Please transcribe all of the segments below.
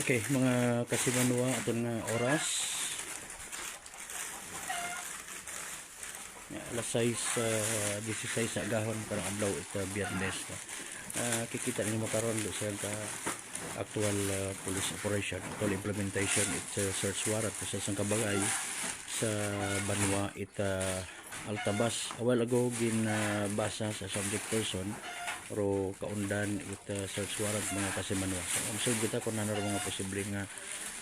Okay, mga kasimanwa aton nga oras. Alas 16 sa agahon karong adlaw ito Biyernes. Kikita ninyo makaron do sa actual police operation, actual implementation its search warrant sa isang kabagay sa Banwa ita Altabas. A while ago basa sa subject person pero kaundan ita search warrant mga kasimanwa. So kita kung nanaro mga posibleng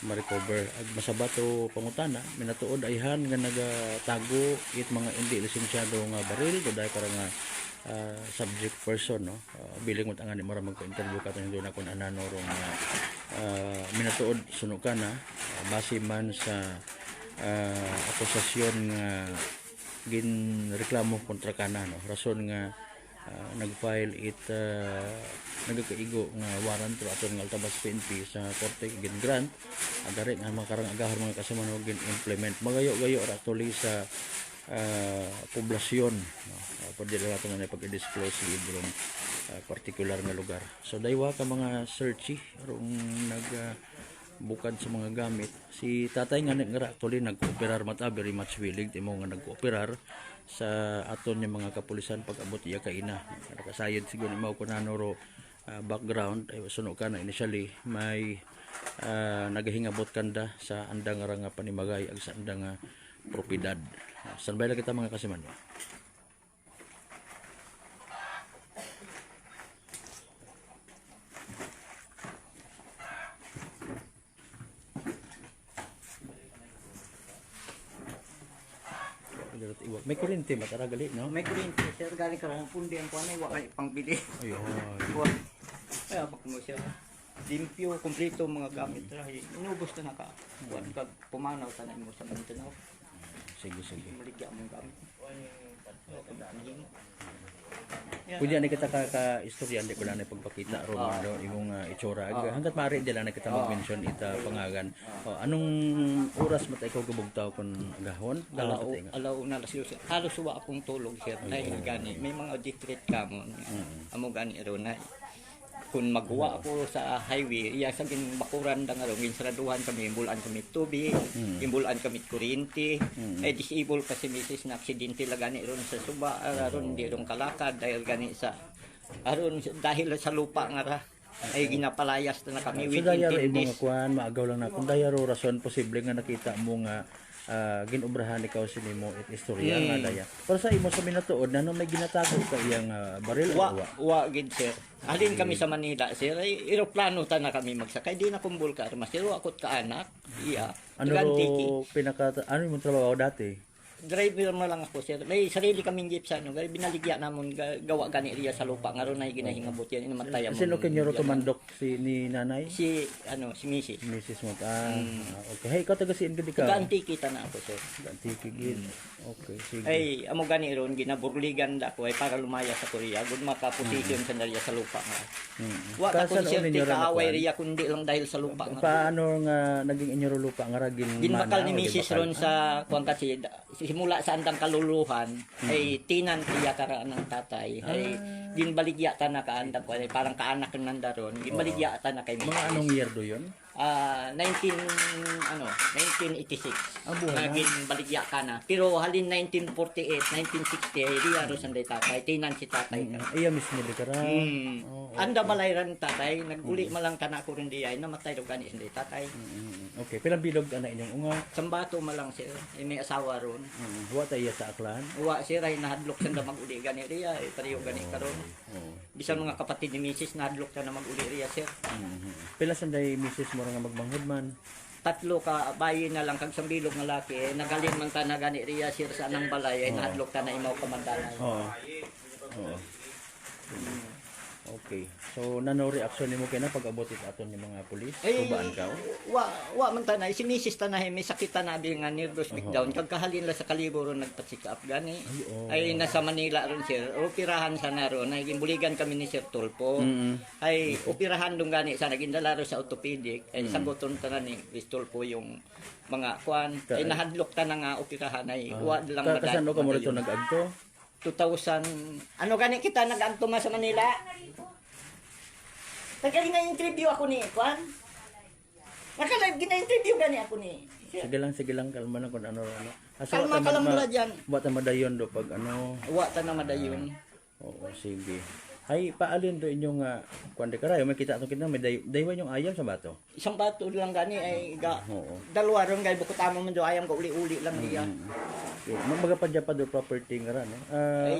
ma-recover ag masabato pangutana minatuod ayhan nga nagatago it mga hindi lisensyado nga baril kuday para nga subject person no biling mo tangan mara magpa-interview ka tanong na kun anano rong minatuod sunukan na base man sa akusasyon nga ginreklamo kontra kana no rason nga nag-file nagkaigo nga warrant to aton nga Altabas PNP sa korte gin grant adare nga makarang agahon mga kasamanog gin implement magayo-gayo ra tuloy sa poblasyon no pwede ra nato nga pag-disclose sa ibrong particular nga lugar. So daywa ka mga searchy rong bukad sa mga gamit si tatay nga actually nag-cooperar mata very much willing timo nga nag-cooperar sa aton yung mga kapulisan pag abot iya kaina nakasayod siguro ni mao kun nanoro background ay suno ka na initially may nagahingabot kanda sa andang nga panimagay ag sa andang nga propiedad. Sanbay lang kita mga kasimanwa. May kuryente matara gali no? May kuryente sir galing karong pundi ang kuanay wa kay pangbili. Ayun. Kaya pak mo sir. Limpyo, kompleto mga gamit ra. Inubos na naka. Kuan kag pumanaw tanan mo sa Mindanao. Sige. Maligya mong gamit. Pwede na kita ka-istorya, hindi ko lang na pagpakita ro imong itsura. Hanggat maaari dila na kita mag-mention ita pangagan. Anong oras matay ko gubugtaw kon agahon? Alaw na lasyo sir. Halos wa akong tulog sir. Ay gani may mga district kamon. Amo gani ro na kung magwa ako sa highway, iya sa bakuran da nga ron, ginsaraduhan kami, imbulan kami tubig, imbulan kami kuryente, disable kasi misis na aksidente la gani ron sa suba, aron di ron kalakad dahil gani sa aron dahil sa lupa nga ra ay ginapalayas na kami within 10 days. Mga kuan maagaw lang na kung dayaro rason posible nga nakita mo nga ginobrahan ikaw sinimo it istorya nga daya. Pero sa imo sa minatuod na may ginatago ka iyang baril wa gid sir. Halin kami sa Manila sir ay eroplano ta na kami magsakay di na kumbol ka mas sir akot ka anak iya. Ano ano mo trabaho dati? Driver mo lang ako sir. May sarili kaming jeep sa ano, binaligya namon gawa gani riya sa lupa nga ron ay ginahingabot yan inamatay mo. Sino kanyo tumandok ni nanay? Si Mrs. Mrs. mo okay. Hey, ikaw taga siin gid ka? Antiki ta na ako sir. Antiki gid. Okay, sige. Ay amo gani ron ginaburligan da ko ay para lumaya sa Korea gud maka-position sa nariya sa lupa nga. Wa ka konserte ka away riya kundi lang dahil sa lupa nga. Paano nga naging inyo lupa nga ragin ginbakal ni Mrs. ron sa kuan kasi simula sa andang kaluluhan ay tinan tiya kara ng tatay ay ginbaligya ta na kaandang ko ay parang kaanak ng nandaron ginbaligya ta na kay mga anong year do yon 1986 naging baligya ka na pero halin 1948 1960 ay riya ro sanday tatay tinan si tatay iya mismo di kara anda balayran tatay naguli malang kana ko rin diay namatay ro gani sanday tatay. Okay, pilang bilog ana inyong unga? Sambato malang sir, may asawa ron. Wa tayo sa aklan? Wa sir ay nahadlok sa mag-uli gani riya, pareho gani karon. Bisan mga kapatid ni Mrs. nahadlok ta na mag-uli riya sir. Pila sanday Mrs. mo nga magmanghod man? 3 ka bayi na lang kag sambilog nga laki, nagaling man ta na gani riya sir sa anang balay ay nahadlok ta na imaw kamandanan. Okay. So nano reaction nimo kay na pag-abot it aton ni mga pulis? Tubaan ka? Wa man tanay si Mrs. Tanahe may sakit na bil nga nervous breakdown kag kahalin la sa kaliboro nagpa-check up gani. Ay nasa Manila ron sir. Operahan sa naron ay gimbuligan kami ni Sir Tulpo. Ay operahan dong gani sa nagindala ro sa orthopedic ay saguton tanan ni Tulpo yung mga kuan ay nahadlok ta na nga operahan ay wa lang madali. Kasano ka mo rito nag-agto? 2000 ano gani kita nag-agto sa Manila? Pagkaling na interview ako ni Kwan. Nakalive gina-interview gani ako ni. Sige lang, kalma na kung ano. Kalma ka lang mula dyan. Wata madayon do pag ano. Wa ta na madayon. Oo, sige. Ay, paalin do inyong kuan de karayo, may kita kita may daywan yung ayam sa bato. Isang bato lang gani ay Oo. dalawa ron gay bukod amo man do ayam ka uli-uli lang niya. Okay. Magapadya pa do property nga ra no.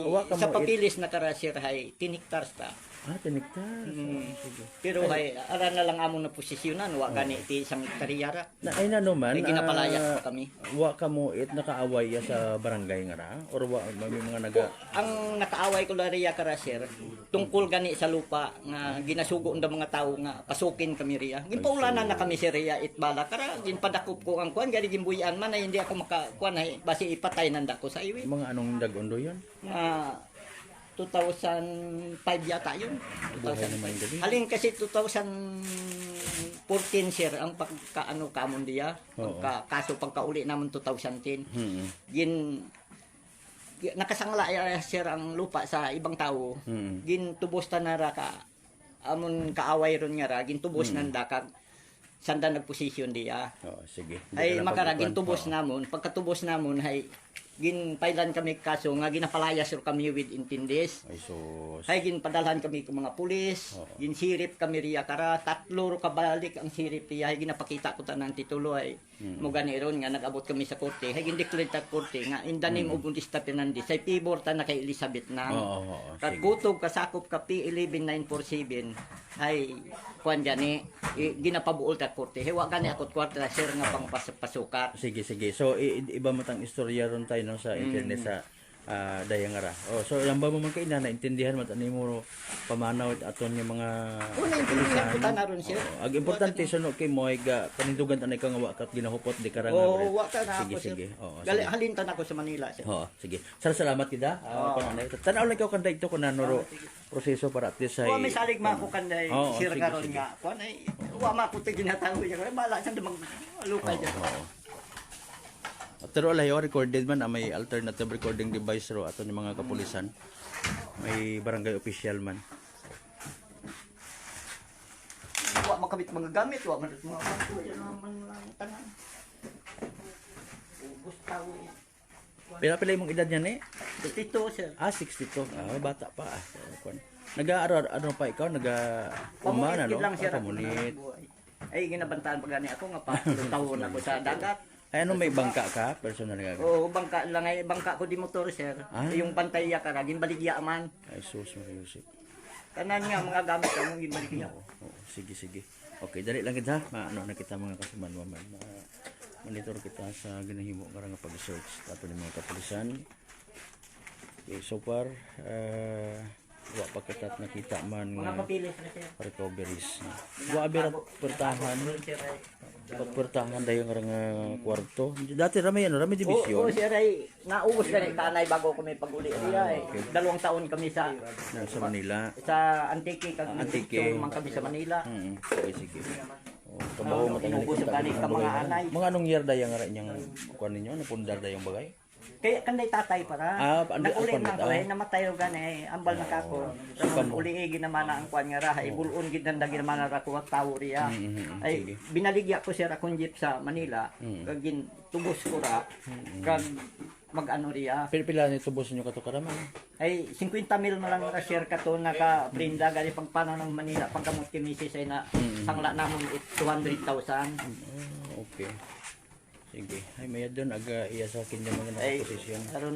Wa ka Sa mo papilis na karasir hay tiniktars ta. tiniktas. Sige. Pero hay ara na lang amo na posisyonan wa gani ti isang hektarya ra. Na ay na naman. Ay ginapalayas pa kami. Wa ka mo nakaaway ya sa barangay nga ra or wa may mga naga Ang nakaaway ko lariya karasir tungkol gani sa lupa nga ginasugo ng mga tao nga pasukin kami riya. Ginpaulanan na kami si riya itbala kara ginpadakop ko ang kuan gani gimbuyan man ay hindi ako makakuan ay basi ipatay nanda ko sa iwi. mga anong dagondo yun? Nga 2005 yata yun. 2005. Halin kasi 2014 sir ang pagkaano kamon diya. Kaso pagkauli naman 2010. Gin nakasangla sir ang lupa sa ibang tao. Gin tubos ta na ra ka amon kaaway ron nga ra gin tubos nanda kag sanda nagposisyon diya. Sige. Ay makaragin tubos namon, pagkatubos namon hay ginpailan kami kaso nga ginapalayas ro kami within 10 days. Ay sus. Hay ginpadalhan kami ko mga pulis, ginsirip kami riya kara tatlo ro kabalik ang sirip riya hay ginapakita ko tanan titulo ay mo gani ron nga nag-abot kami sa korte hay gindeclare ta korte nga in the name of Buntista Fernandez say favor ta na kay Elizabeth na. Kat kutob kasakop ka P11947 ay kuan gani ginapabuol ta korte hay wa gani akot kwarta sir nga pangpasukat. Sige. So iba matang istorya ron tayo no sa internet sa dayangara. So yan ba mo man kay naintindihan mo ani mo pamanaw aton yung mga naintindihan ko ta na ron sir. Ag importante suno kay mo ga panindugan tanay ka nga wa kat ginahupot di karanga. Wa ta na ako sir. Gali halintan ako sa Manila sir. Sige. Salamat kita. Tanaw lang ko kanday ito kun nanuro proseso para at least ay may salig ma ko kanday sir karon nga. Kuan ay wa ma ko ti ginatawo ya. Bala sa mag alukay dyan. Pero alayo recorded man may alternative recording device ro ato yung mga kapulisan. May barangay official man. Wa makabit mga gamit, wa man mga kanto yan naman lang tanan. Ubus tawo. Pila imong edad niya ni? 62 sir. 62. Bata pa. Nag-aaral ano pa ikaw? Umana no? Pamunit. Ay ginabantaan pa gani ako nga pa taon ako sa dagat. Ay ano may bangka ka? Personal nga. Oo, bangka lang ay bangka ko di motor sir. Yung pantay ya kara ginbaligya man. Ay sus Mariusip. Tanan nga mga gamit among ginbaligya. Sige. Okay, dali lang kita. Maano na kita mga kasuman maman. Monitor kita sa ginahimo nga nga pag-search ato ni mga kapulisan. Okay, so far wa pa kita nakita man mga papilis na sir. Recoveries. Wa abira pertahan. Pagpertahan dayo nga kwarto. Dati rami division. Oo, sir ay naubos gani tanay bago kami pag-uli riya. 2 taon kami sa Manila. Sa Antique kag Antique man kami sa Manila. Sige. Trabaho mo tayo Ubos gani ka mga anay. Mga anong year dayo nga inyong kuan ninyo napundar dayong bagay? Kaya kanday tatay para. Nag-uli na ko namatay og gani ambal na kako. Uli ginaman ang kuan nga ra ibulon gid nang ginaman ra ko tawo riya. Ay binaligya ko siya akong jeep sa Manila. Kag tubos ko ra. Kag mag-ano riya. Pila ni tubos niyo kato karaman? Ay 50 mil na lang ra share kato naka prinda gali pagpano ng Manila pagkamot kimisi say na sangla namon 200,000. Okay. Sige. Ay mayad doon aga iya sa akin yung mga posisyon. Karon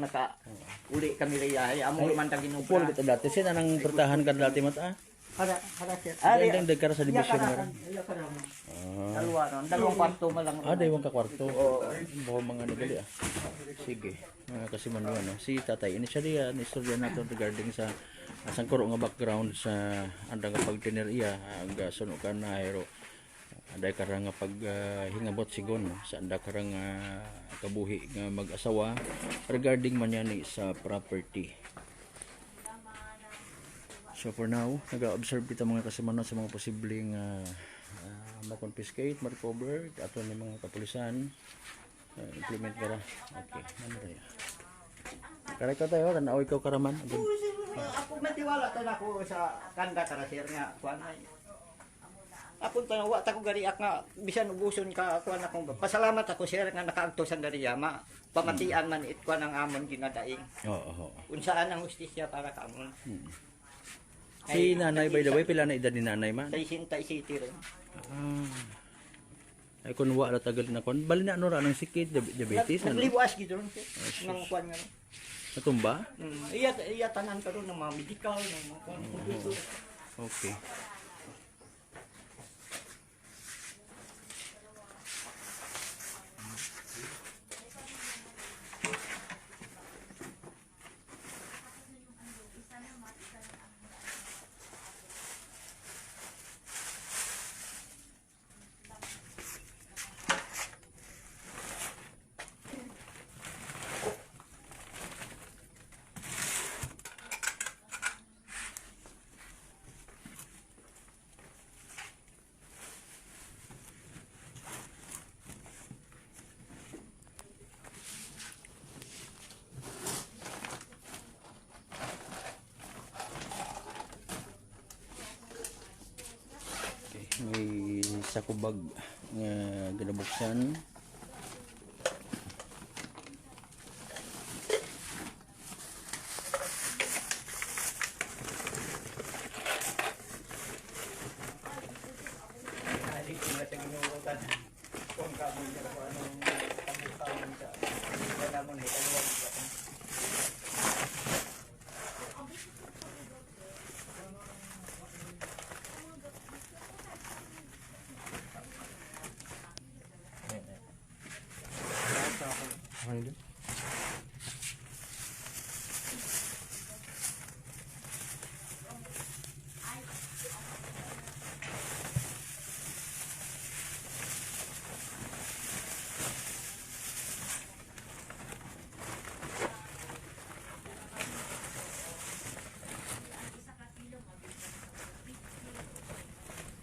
uli kami riya ay amo man ta ginugpa. Pul kita dati sin anang pertahan ka dati mata. Para sir. Dang dagkara sa division nga. Dalawang kwarto man lang. Daywang ka kwarto. Bawo mga nagali Sige. Mga kasimanuan no. Si tatay initially ni istorya nato regarding sa sangkuro nga background sa andang pagtiner iya aga suno ka na hero. Anday karang nga pag hingabot sigon sa anda karang kabuhi nga mag-asawa regarding man yan sa property. So for now, nag-observe kita mga kasimanon sa mga posibleng ma-confiscate, ma-recover ato ni mga kapulisan implement kara. Okay, ano tayo? Kara ka tayo, tanaw ikaw karaman. Ako matiwala ta nako sa kanda kara sir nga kuan ay Akong tanawa ta ko gariak nga bisan ubuson ka kuan akong pasalamat ako sir nga nakaagto sa dariya ma pamatian man it kuan ang amon ginadaing. Oo. Unsaan ang hustisya para ka amon. Si nanay, by the way, pila na edad ni nanay man? 60 city ron. Ay kun wa ra tagal na kon. Bali na ano ra ng sikit, diabetes ano? Nagliwas gid ron sir. Nang kuan nga. Natumba? Iya tanan karon ng mga medical ng mga kuan. Okay. May sakubag nga ginabuksan.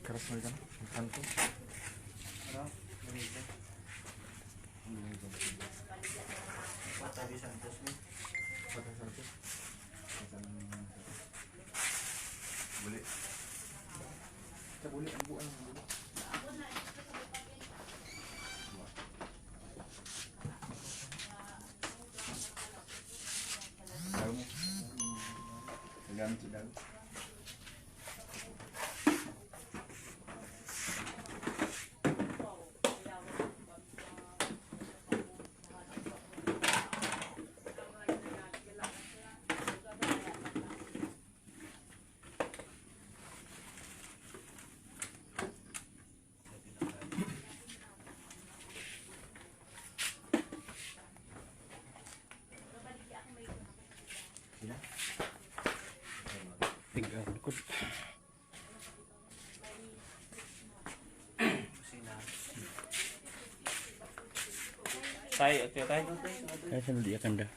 Keras mereka, kanto. Boleh. Kita boleh ambil ang boleh. Tahu. Ganti dah. Tiga likod. Tay, tay. Kaya sa di akan dah.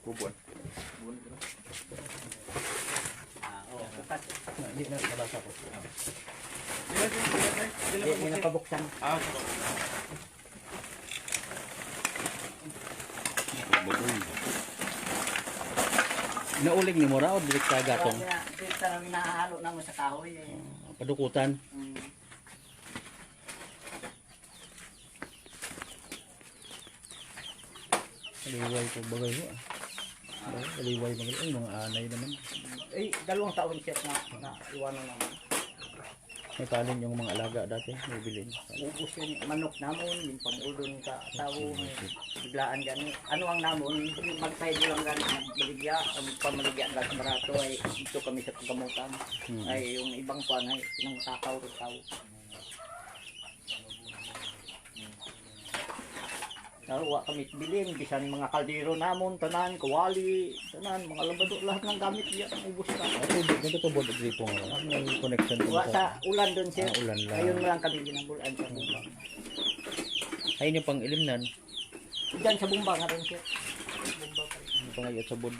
Kubuan. Di na nabasa ko. Di na pabuksan. Naulig ni Mora o direct sa gatong? Dito namin nahahalo na mo sa kahoy eh. Padukutan. Kaliway ko bagay mo. Kaliway bagay. Ay, mga anay naman. Eh, 2 taon siya na iwanan naman. May talin yung mga alaga dati. May bilin. Ubus yun, manok namon, yung pamulon ka tao, biglaan gani. Ano ang namon, magpahid lang gani, magbaligya, ang pamaligya lang sa barato ay dito kami sa paggamutan. Ay yung ibang kuan ay nang takaw rin tao. Naruwa kami bilin, bisan mga kaldero namon, tanan, kawali, tanan, mga labado, lahat ng gamit diyan, ubus ka. Nagtutubod at dito nga. May connection Wa sa ulan doon siya. ulan lang. Ayun lang kami ginabulan sa bumba. Ayun yung pang ilimnan. Diyan sa bumba nga rin siya. Yung pangayot sa bod.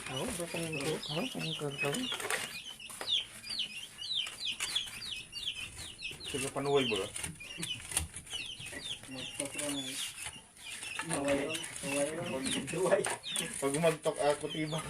Oh, berapa yang itu? Oh, yang tahu. Sudah panuway ba? Pag magtok ako tiba.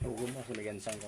Huwag mo suligan sang ko.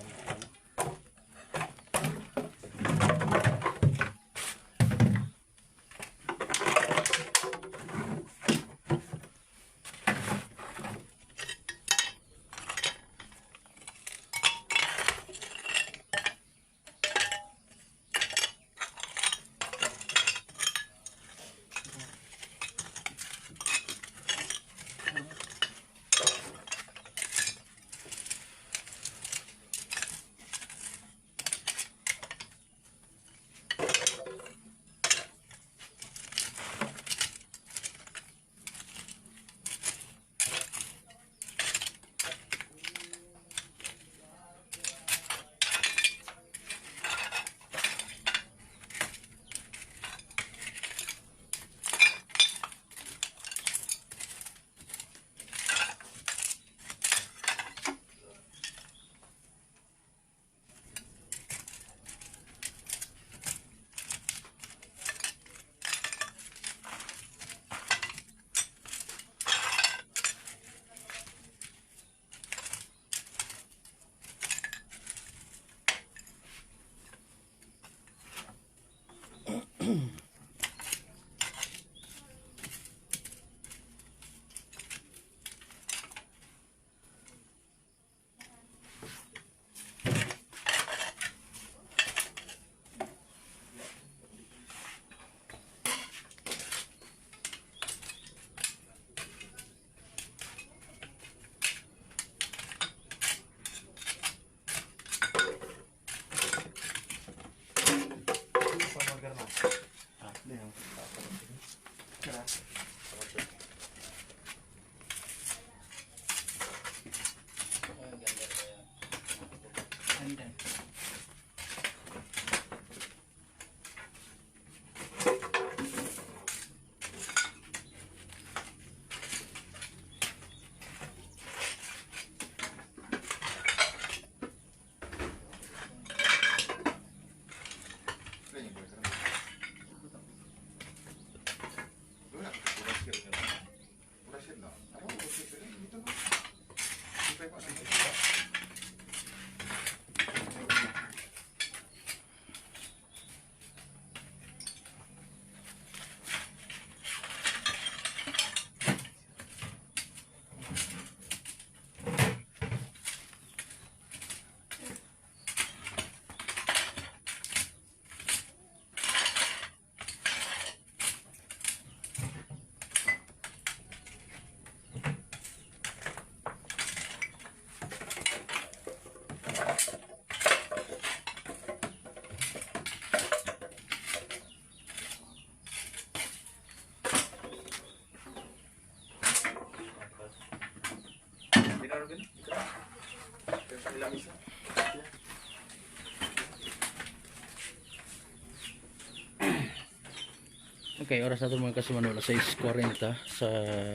Okay, oras natin mga kasuman, wala 6:40 sa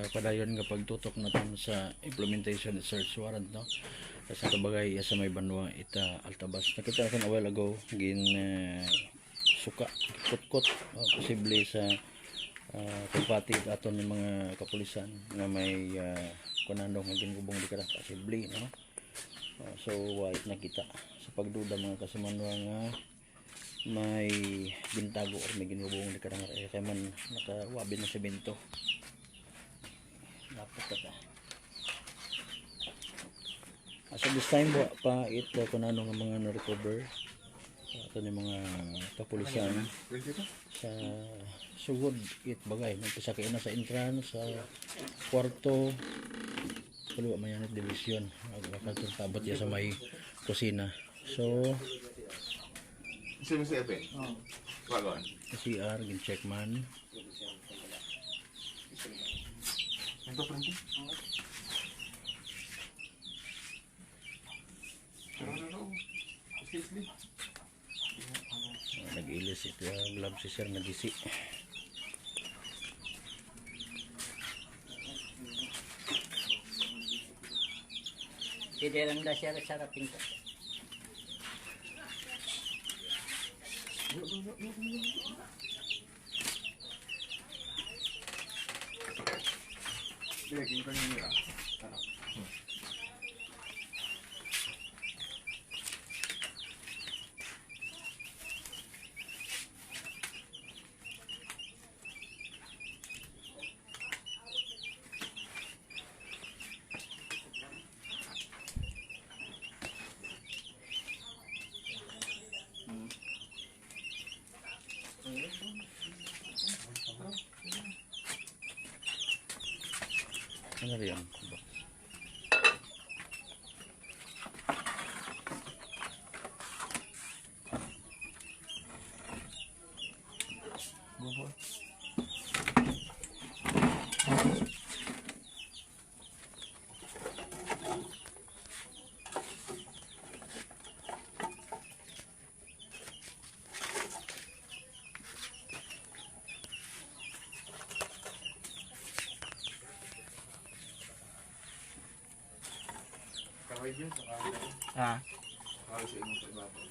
padayon nga pagtutok natin sa implementation at search warrant, no? Sa kabagay sa may Banwa ita Altabas. Nakita natin a while ago gin suka kutkot posible sa pagpati aton ng mga kapulisan nga may kunando nga ginubong di kada posible, no? So wait nakita sa pagduda mga kasumanwa nga may gintago or may ginubong di kada kaya man nakawabi na sa bento. Dapat ka. So this time pa ito kunano nga mga na-recover ato ni mga kapulisan sa sugod it bagay nagpisa kay na sa entrance sa kwarto pulo mayanit division agakatong tabot ya sa may kusina. So Sino si Epe? Wagon. CR gin check man. Ito printing. Nag-ilis ito glove si sir nagisi. Hindi lang na siya sarapin ko. Ano rin? Kaway yun, saka kaway sa inyo sa ibabaw.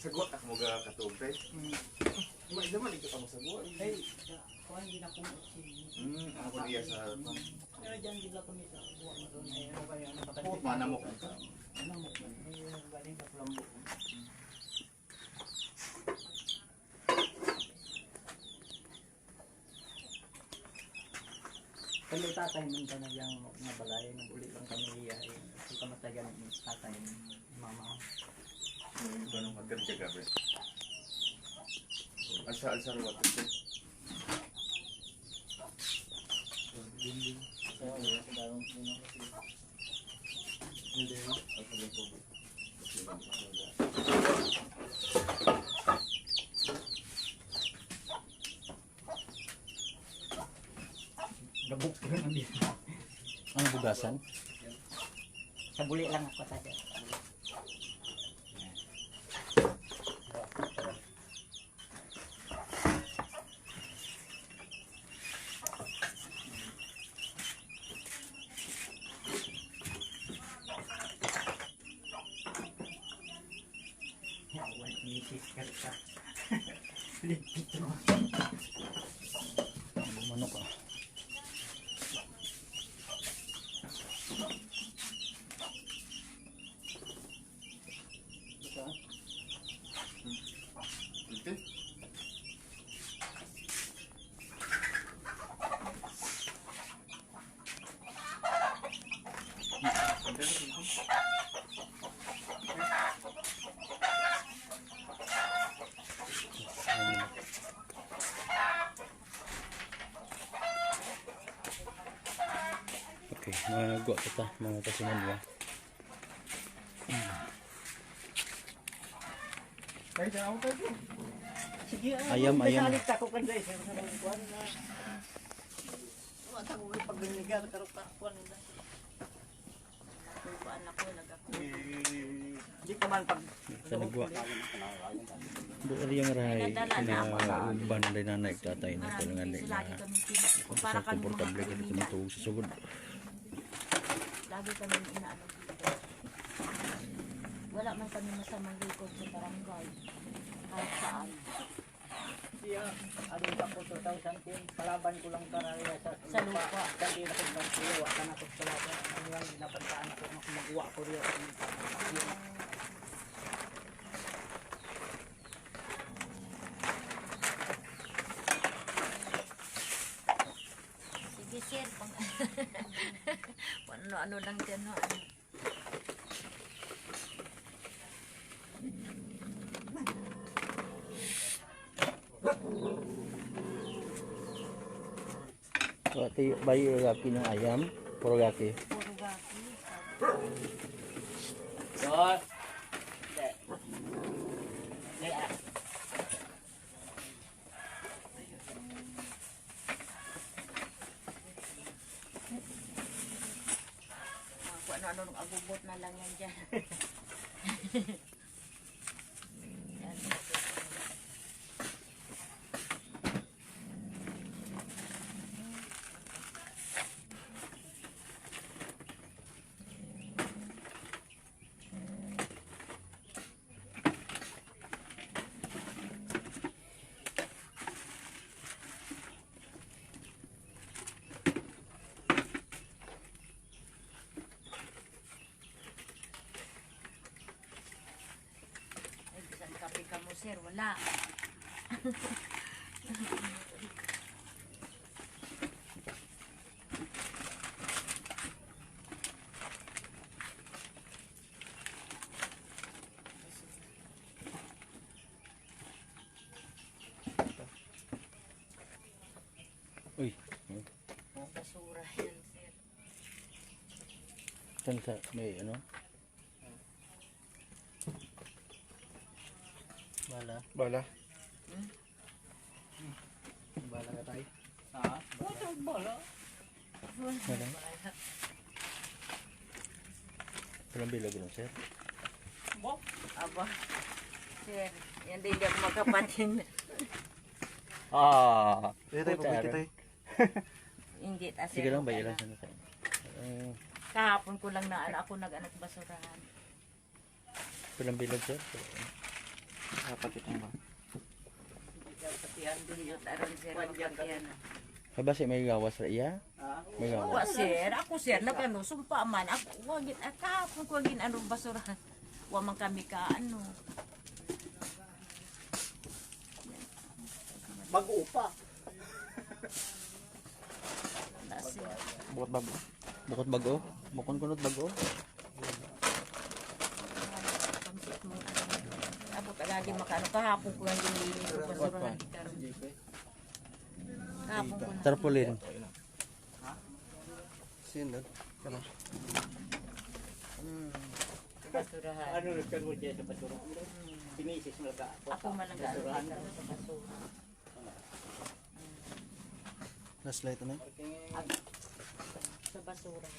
Sagot ako mo ga katugtay. May naman ito ka mo sagot. Hey, kuan din ako Ako diya sa pero diyan gila ko nito. Buwan na ron ay ano ba yan put manamok. Ano mo man. Ay galing sa Flambo. Kalo tatay man ka na yang nabalay ng uli lang kami ay sa kamatayan ni tatay ni mama. Ganun magkanda gabi. Asa ruwat ito. Gabok ko nang dito. Ang bugasan? Sa buli lang ako tatay. Manok ah. Ito. Okay, magwa kita mga kasimanwa. Kahit ako tayo. Sige, Ayam. Nasalit ako kan guys. Wala ko pag-nigar karo ka kuan na. Kuan ako nagako. Di ka man pag Sa nagwa. Doon yung rahay na uban na nanay tatay na kailangan na para sa komportable ka dito matulog sa sugod. Lagi kami inaano dito. Wala man kami masamang likod sa barangay. Kahit saan. siya ano pa ko 2010 kalaban ko lang karaya Sa lupa. Dali na kong pagsiwa ka na ko sa laban. Ano lang napantaan ko magawa ko riyo. Sige sir, pang ano lang dyan no. So, ati bayi gaki ng ayam, puro gaki. Puro gaki. Dos. Kung ano-ano nung agubot na lang yan dyan. Yan. Ay, bisan kape ka mo sir, wala. Uy, Basura yan sir. saan sa may ano? Wala. Bala. Bala ka tayo. Ha? Bala. Wala. Walang bilog lang, sir. Aba. Sir, yan din hindi ako magkapatin. Ah. Dito tayo, pabalik tayo. Hindi ta sir. Sige lang, bayi lang sana tayo. Kahapon ko lang na ako nag-anak basurahan. Walang bilog, sir. Dapat itong ba? Diyot aron sir magkakyan. Habas may gawas ra iya? May Wa gawas. sir, ako sir nagano sumpa man ako wagin kahapon ko wagin ano basurahan. Wa man kami ka ano. Mag-upa. Wala sir. Bukot bago. Bukod bago? Bukod kunot bago? Pamsit mo ano. Abot agagi makano kahapon ko lang ginilinis ko basurahan karon. Kahapon ko na. Tarpaulin. Sinod. Kana. Basurahan. Ano rin mo dyan sa basura? Pinisis mo ka. Ako man lang Basurahan. gano'n sa basura. Last light ano? Sa basura.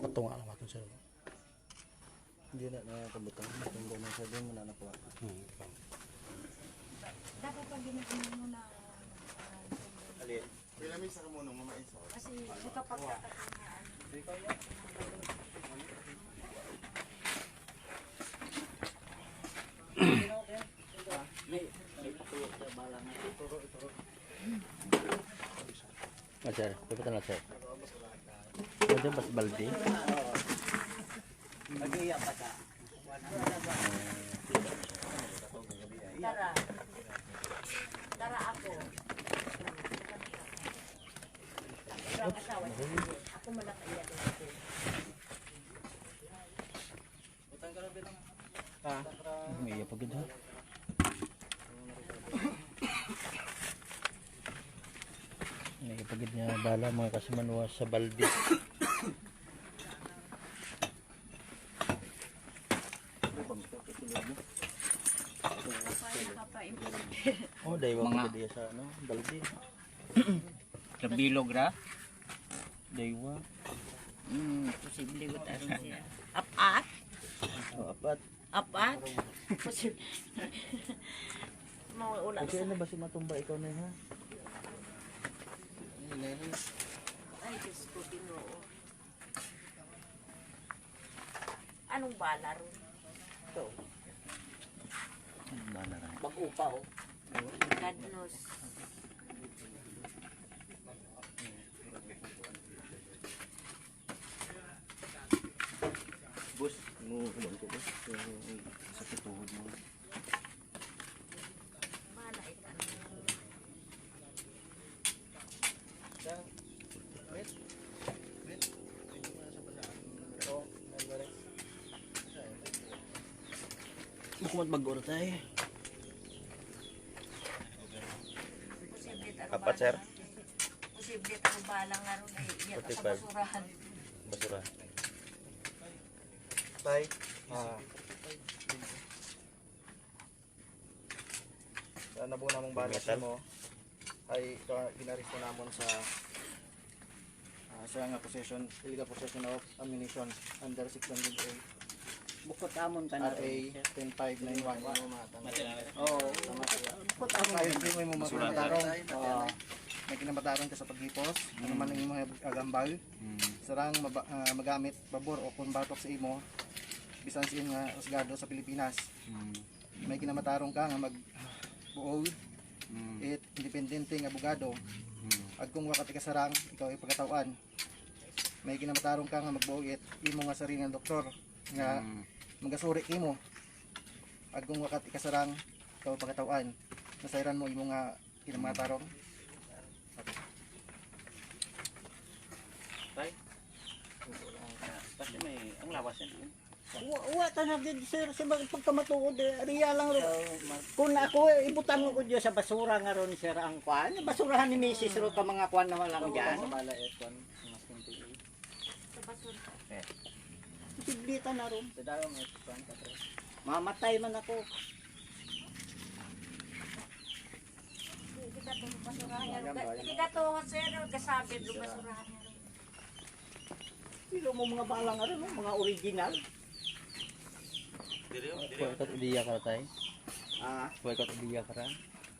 Patunga lang ako, sir. Hindi na nakakabutang. Matunggo na sa din mo na nakuha. Dapat pag ginagawa mo na Alin. Pila mi sa kamo nung mamait sa. kasi di ka pagkakatingaan. Sir, pupunta na, sir. Pwede ba sa balde? Mag-iya pa ka. Tara. Tara ako. Pero ang asawa niya, ako malaki yan ako. May iya pagod ha. gid nga bala mga kasimanwa sa balde. Oh, daywa Mga- ko diya sa ano, balde. Kabilog ra. Daywa. Posible ko taron siya. Apat? Oh, apat. Apat? Posible. Mawala Okay, sa... ano ba si matumba ikaw na ha? Ay, Diyos ko, Ginoo. Anong bala ron? Bala ra. Mag-upa oh. Gadnos. Boss, mo kuman ko boss. Sa tuhod mo. Bala ikan. Kumat mag-ora tayo. Posible tayo Apat, sir? Posible tayo bala nga ron. Ay, yan sa 45. basurahan. Basura. Tay, sa nabo namong balas Metal? mo ay ginaristo namon sa siya nga possession, illegal possession of ammunition under section 8 Bukod amon ka na. RA 10591. Oo. Bukod amon. Ayun din mo mga kinabatarong. May kinabatarong ka sa paghipos, ano man ang mga agambal. Sarang magamit babor o kung batok sa imo bisan sa nga rasgado sa Pilipinas. May kinamatarong ka nga magbuog it independente nga abogado. Ag kung wakat ikasarang ikaw ay pagkatawan. May kinamatarong ka nga magbuog it imo nga sarili nga doktor nga magasuri imo. Ag kung wakat ikasarang ikaw ay pagkatawan. Nasairan mo imo nga kinamatarong. Kasi may ang lawas yan. Wa ta na din sir sa pagkamatuod riya lang ro. Kung ako ibutan ko diyo sa basura nga ron sir ang kwan, basurahan ni Mrs. ro ka mga kwan na walang diyan. Bala S1 Sa basura. Siblita na ron. sa dawang S1 Mamatay man ako. Hindi ka itong basurahan niya ron. Hindi ka ito, sir, kasabit yung basurahan niya ron. Silo mo mga balang ron, mga original. Kuha ka udiya ka tayo. Ah, Kuha ka udiya ka ra.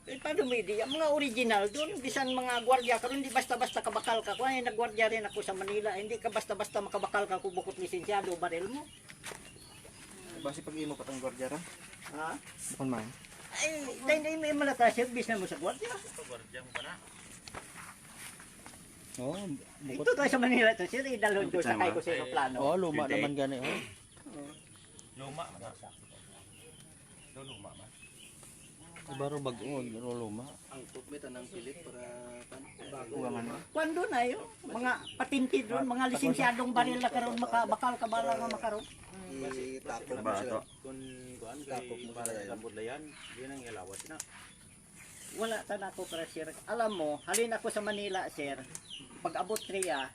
paano mo di mga original doon bisan mga gwardiya karon di basta-basta kabakal ka. Kuan nagwardya rin ako sa Manila, hindi ka basta-basta makabakal ka kung bukod lisensyado baril mo. Base pag imo patang gwardiya ra. Ha? Kun man. Ay, dahil may malata service na mo sa gwardiya. Oh, Ito tayo sa Manila to, sir, idalhon ko sakay ko sa aeroplano. oh, luma naman gani oh. Baro bag-on, luma. Ang tukmeta ng Philip para baguangan mo. Kuando na yun, mga patinti doon, mga lisensyadong baril na karon makabakal ka bala nga makaron. Itapok mo sila. Kun kuan tapok mo para lambot layan, yun ang ilawas na. Wala ta na ako para sir. Alam mo, halin ako sa Manila, sir. Pag abot riya,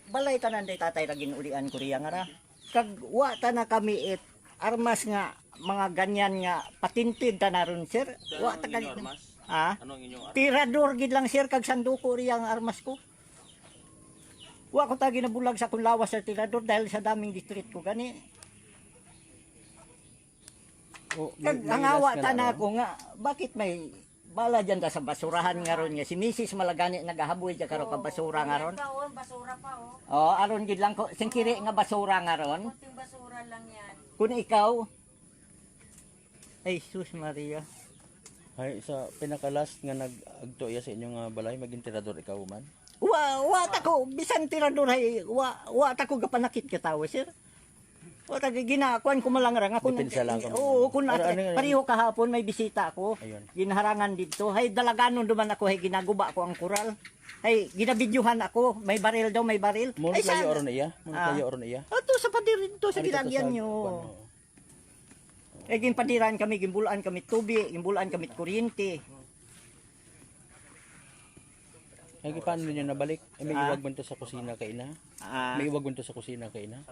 balay tanan day tatay laging ulian ko riya nga ra. Kag wa ta na kami it armas nga mga ganyan nga patintid ta na ron sir. Wa ta kag ha? Ano ang inyong Tirador gid lang sir kag sanduko riya ang armas ko. Wa ko ta ginabulag sa kung lawas sa tirador dahil sa daming district ko gani. oh, Kag hangawa ta na ako nga bakit may bala dyan ta sa basurahan nga ron nga si Mrs. Malagani nagahaboy dyan karo ka basura nga ron. Ikaw, basura pa, oh. Oh, aron gid lang ko singkiri nga basura nga ron. Kunting basura lang yan. Kung ikaw ay sus Maria. Ay sa pinaka-last nga nag-agto iya sa inyong balay maging tirador ikaw man. Wa ta ko bisan tirador hay wa ta ko gapanakit ka tawo sir. Wa ta ginakuan ko malang ra nga kun Depensa lang ko. oo kun Ano, pareho kahapon may bisita ako. Ayun. Ginharangan dito hay dalaganon duman ako hay ginaguba ko ang kural. Hay ginabidyuhan ako may baril daw may baril. Mo Ay kayo saan? oron iya? Mo Ah. kayo oron iya? Ato sa padirin to sa Ano ito ginagyan sa- nyo. ano? Eh, ginpadiran kami, gimbulaan kami tubig, gimbulaan kami kuryente. Ay, paano niyo nabalik? Ay, may iwag man to sa kusina kay ina? Ah, May iwag man to sa kusina kay ina?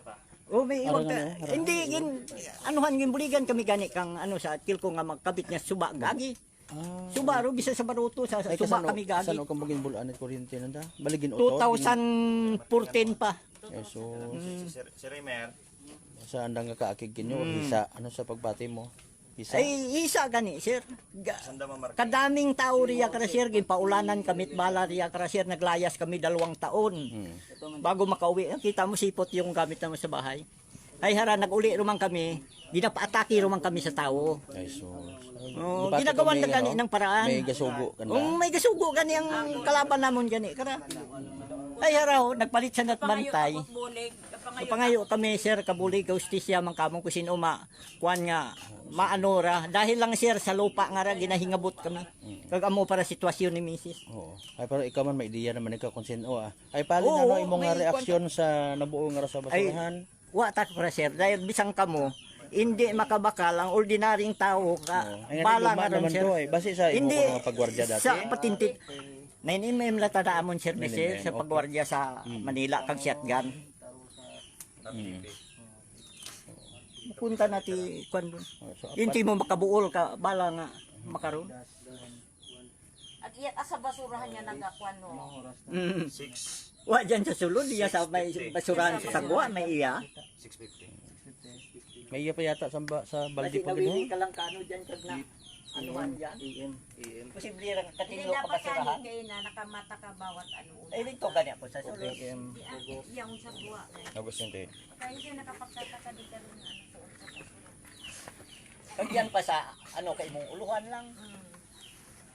oh, may iwag Arangan, ka. Hindi, anuhan yung buligan kami gani kang ano sa atkil ko nga magkabit niya suba gagi. Ah. Suba ro bisa sa baruto sa Ay, suba kami gagi. Saan o kang baging bulaan at kuryente nanda? Baligin o to? 2014 pa. So, Si Rimer, saan nga kaakig kinyo? Hisa, ano sa pagpati mo? Hisa? Ay isa gani sir. sanda mamarka. Kadaming tao riya kara sir gipaulanan kamit bala riya kara sir naglayas kami 2 taon. Bago makauwi, kita mo sipot yung gamit naman sa bahay. Ay hara nag-uli rumang kami, ginapaatake rumang kami sa tao. Ay, so, Oh, di pati ginagawan kung na may, gani ano, ng paraan. May gasugo ka na. May gasugo gani ang kalaban namon gani kara. Ay haraw nagpalit siya nat bantay. Bulig. Pangayo kami sir kabuli justisya man kamong kusin uma kuan nga maanora dahil lang sir sa lupa nga ra ginahingabot kami. Kag amo para sitwasyon ni Mrs. Oo. Ay, pero ikaw man may ideya naman ikaw kung sino. Ay, palin Oo, ano imong may reaksyon sa nabuo nga ra sa basurahan? Wa ta para sir dahil bisang kamo hindi makabakal ang ordinaryong tao ka Ay, bala luma nga ron naman sir. to eh. Base sa imo Hindi mga pagwardya dati. sa patintit 9mm la tadaamon sir ni sir 9mm, sa pagwardya sa Manila kag shotgun. Punta nati kwan dun. So, Hindi mo makabuol ka bala nga makaroon. At iyat sa basurahan niya nagakuan no. Mm. 6, Wa dyan sa sulod, iya sa may basurahan sa sagwa, may iya. 650. may iya pa yata sa balde Kasi pa nawili gino. ka lang kano dyan kag na. Anuhan dyan. Posible lang Hindi katinlo ka dapat basurahan. kani kay na nakamata ka bawat ano. Eh dito gani ako sa sulod. Yang sa tuwa. August 28. Kaya hindi nakapagtata ka dito rin ano tuon sa basurahan. Pag yan pa sa ano kay mong uluhan lang.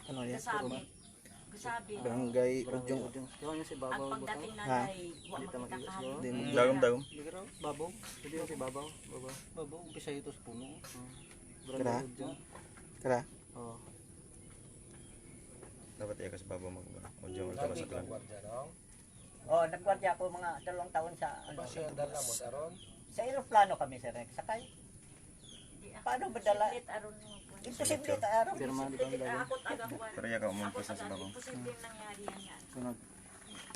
Ano yan? Kasabi. Kasabi. Barangay Ujong. Kaya niya si Ang Babaw. pagdating na ay wa makita kahapon. Dagom. Babaw. Hindi yung si Babaw. Babaw. Umpisa ito sa puno. Kara? Barangay Ujong. Kara? Oo. Dapat iya kasi babo mag Ujong ang tala sa klan. Oh, nagwardya ako mga 2 taon sa ano. Sa aeroplano kami sir, sakay. Paano ba dala? Lit aron mo. Imposible ta araw. Pirma di ba ang dalawa? Akot agakuan. Pero iya ka umumpis na sa babo. Posible nangyari yan. Sunod.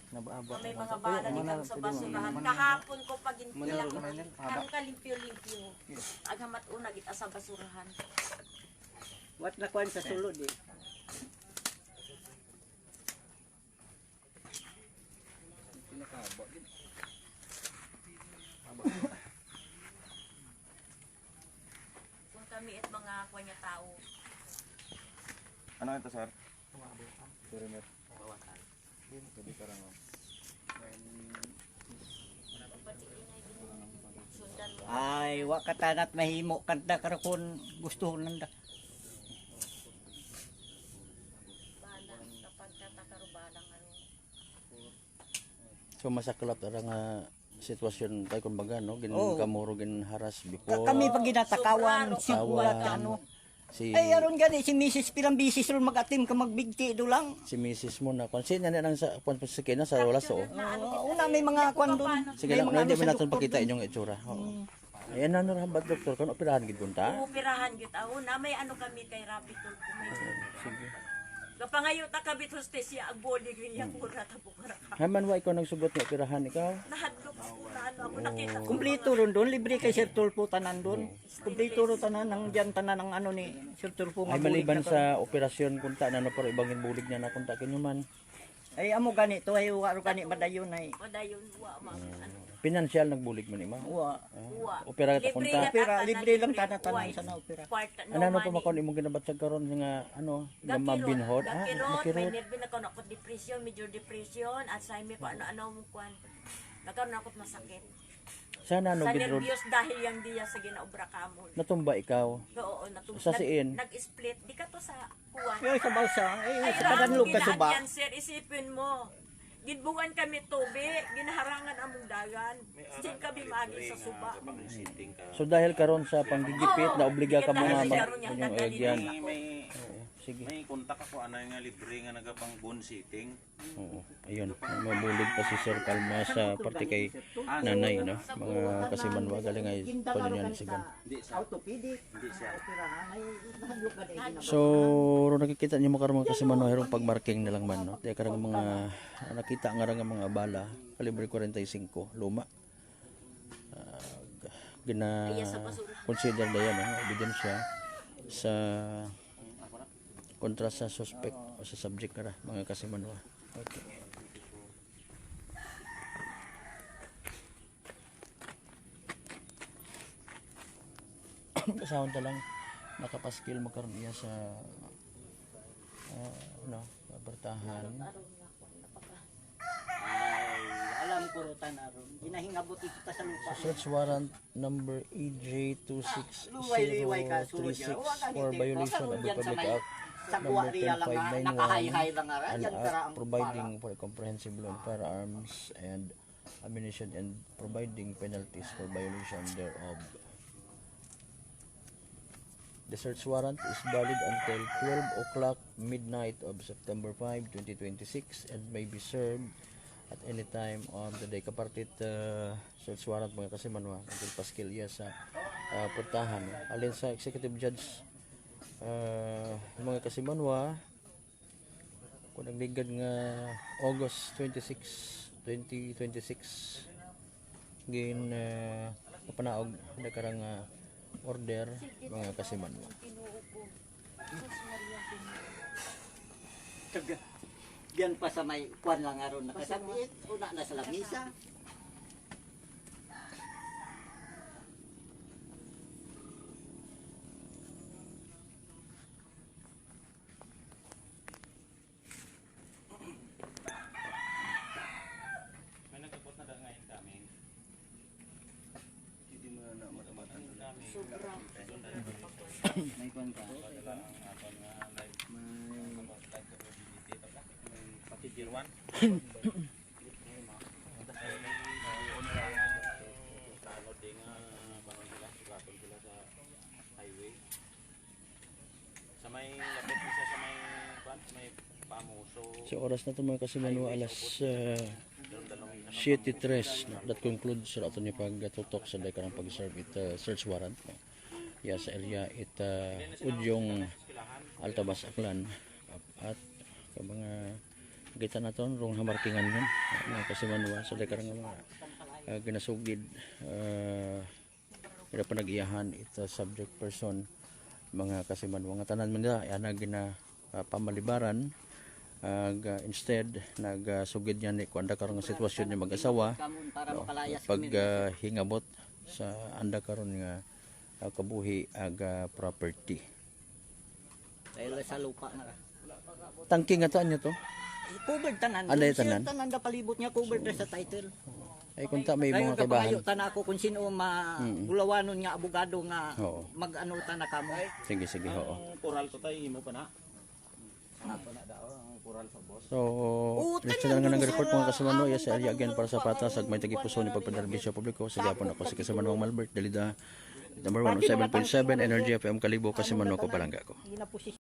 Nabaaba. May mga bala di kang sa basurahan. Kahapon ko pag intilak ang kalimpyo-limpyo. Aghamat una git sa basurahan. Wat na kwan sa sulod eh. Kung kami at mga kwanya tao. Ano ito, sir? Si Rimer. Sabi ka lang. Sundan mo. Ay, wa katanat mahimo kanta karakon gusto nanda. Bala kapag tatakaro balang ano. So masaklap ara nga sitwasyon tayo kumbaga no gin Oo. kamuro gin haras before Kami pag ginatakawan, Sobrang sigulat ka ano. si Ay, aron gani si Mrs. Pilang bisis ron mag-atim ka magbigti do lang. si Mrs. mo na konsin na nang sa kung sa kina sa wala so. Una may mga kwan doon. Sige lang, hindi mo natin pakita inyong itsura. Oo. Ayan na rabat doktor kan operahan gid punta. Uupirahan gyud ako na may ano kami kay Rapid Tool ko may. Sige. Kapangayo ta kabit hostesya ag body griya ko ra ta bukara ka. Haman wa ikaw nagsugot nga operahan ikaw. Nahadlok ako na ano ako nakita ko. Kumpleto ron doon, libre kay Sir Tulfo tanan doon. Kumpleto ron tanan ng diyan tanan ng ano ni Sir Tulfo Ay bulig maliban na to. sa operasyon kunta na no pero ibangin bulig niya na kunta kinyo man. Ay amo gani to ay wa ro gani madayon ay. Padayon wa ma ano. Pinansyal nagbulig man ima. Wa. Wa. Opera ta Libre kunta. na Opera, tanan, libre lang tanan White. sa na opera. Kwarta, no Ano pa money. makon imong ginabatsag karon nga ano nga Gakirot, mabinhod. may makirot. nerve na ko na depression, major depression, Alzheimer, kung ano-ano mo kwan. Nagkaroon ako masakit. Sana no Sa bidrod. nervyos dahil yung diya sa ginaobra kamon. Natumba ikaw. Oo, natubos. Sa siin? Nag-split. Di ka to sa kuwan. Ay sa balsa, ay sa Ramo, kadanlog ka suba. ginaan yan, sir. Isipin mo. Gidbugan kami tubig, ginaharangan among dagan. Sin kami magi sa suba. So dahil karon sa panggigipit Oo. na obliga ka mga Dahil mag karon yung inyong tagalin egyan. ako. Sige. May kontak ako ano nga libre nga nagapang bone sitting. Oo. Ayun, mabulig pa si Sir Palma sa parte kay nanay no. Mga kasimanwa galing ay pala niyan sigan. Orthopedic. Hindi siya. Operahan ay nahadlok ka dahil. So karon nakikita niyo makaron mga kasimanwa herong pagmarking na lang man no. Kaya karang mga nakita nga nga mga bala kalibre 45 luma. Gina consider na yan ebidensya sa kontra sa suspect o sa subject na mga kasimanwa. Okay. Kasawon ta lang nakapaskil makaroon iya sa bertahan. Ay, alam ko rutan aron. Ginahingabot kita sa lupa. Search warrant number Luway-liway ka, sulod EJ26036 yan. Huwag ka for nitip. violation of the Huwag Public yan Act sa number buwa riya lang nga, 10591 nakahay-hay lang nga. and Yan kara act ang providing for a comprehensive law on firearms and ammunition and providing penalties for violation thereof. The search warrant is valid until 12 o'clock midnight of September 5, 2026 and may be served at any time on the day. Kapartit search warrant mga kasimanwa until paskil iya sa portahan. Alin sa executive judge mga kasimanwa kung nagligad nga August 26, 2026 gin kapanaog na karang order mga kasimanwa. Diyan pa sa may kwan lang aron nakasabit. Una na sa lamisa. May nagabot na daw ngayon kami. Hindi mo na matamatan. May kwan ka. Patigilwan. Sa may lapit siya sa may kwan, sa may pamuso. So oras na ito mga kasimanwa alas 7:03 no? That concludes sa ato ni pagtutok sa dakarang pag-serve it search warrant no? Ya sa area it Udyong Altabas Aklan at ka mga kita naton rong hamarkingan yun mga kasimanwa sa dakarang mga ginasugid ila panag-iyahan it subject person mga kasimanwa nga tanan man nila ana gina pamalibaran instead nagsugid niya ni kuanda karon nga sitwasyon ni mag-asawa Kamon para makalayas pag kami. hingabot sa anda karon nga kabuhi aga property. Dahil sa lupa na. Tangking nga taan niyo to. Covered tanan. Anday Siya tanan? tanan da palibot niya covered na sa title. Ay kung ta may Dayon mga kabahan. kabayo tanan ako kung sino ulawanon nga abogado nga Oo. mag-ano ta na kamo. Sige sige oo. Ang kural to tayo imo pa na. Ako na daw ang kural sa boss. So, next na nga nag-report mga kasamano, yes, sa area again para sa patas, agmay tagipuso ni pagpaderbisyo publiko, sa gapon ako si Kasamanong Malbert, Dalida, number 107.7, Energy FM Kalibo, Kasamano ko palangga ko. Ginapusi